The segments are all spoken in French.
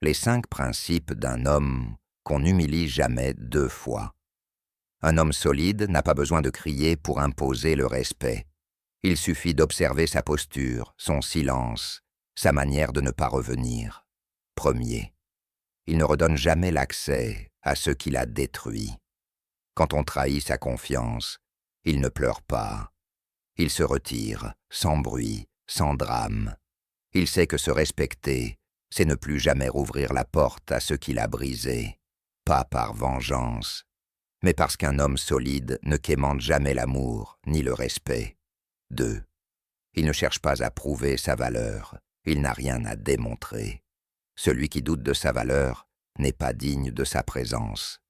Les 5 principes d'un homme qu'on n'humilie jamais 2 fois. Un homme solide n'a pas besoin de crier pour imposer le respect. Il suffit d'observer sa posture, son silence, sa manière de ne pas revenir. Premier, il ne redonne jamais l'accès à ce qu'il a détruit. Quand on trahit sa confiance, il ne pleure pas. Il se retire, sans bruit, sans drame. Il sait que se respecter, c'est ne plus jamais rouvrir la porte à ce qu'il a brisé, pas par vengeance, mais parce qu'un homme solide ne quémande jamais l'amour ni le respect. 2. Il ne cherche pas à prouver sa valeur, il n'a rien à démontrer. Celui qui doute de sa valeur n'est pas digne de sa présence.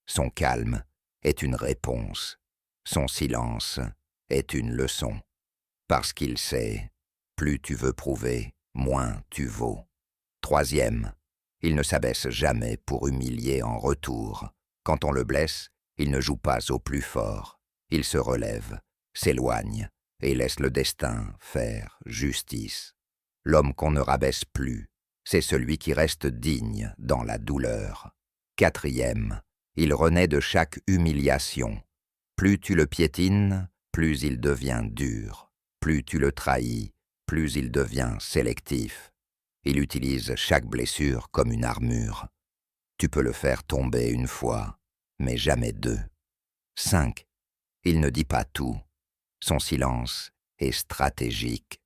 Son calme est une réponse, son silence est une leçon. Parce qu'il sait, plus tu veux prouver, moins tu vaux. 3. Il ne s'abaisse jamais pour humilier en retour. Quand on le blesse, il ne joue pas au plus fort. Il se relève, s'éloigne et laisse le destin faire justice. L'homme qu'on ne rabaisse plus, c'est celui qui reste digne dans la douleur. 4. Il renaît de chaque humiliation. Plus tu le piétines, plus il devient dur. Plus tu le trahis, plus il devient sélectif. Il utilise chaque blessure comme une armure. Tu peux le faire tomber 1 fois, mais jamais 2. 5. Il ne dit pas tout. Son silence est stratégique.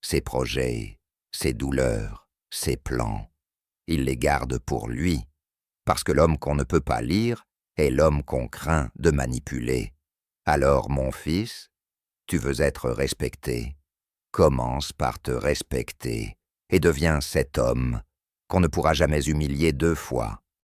Ses projets, ses douleurs, ses plans, il les garde pour lui, parce que l'homme qu'on ne peut pas lire est l'homme qu'on craint de manipuler. Alors, mon fils, tu veux être respecté. Commence par te respecter et deviens cet homme qu'on ne pourra jamais humilier 2 fois.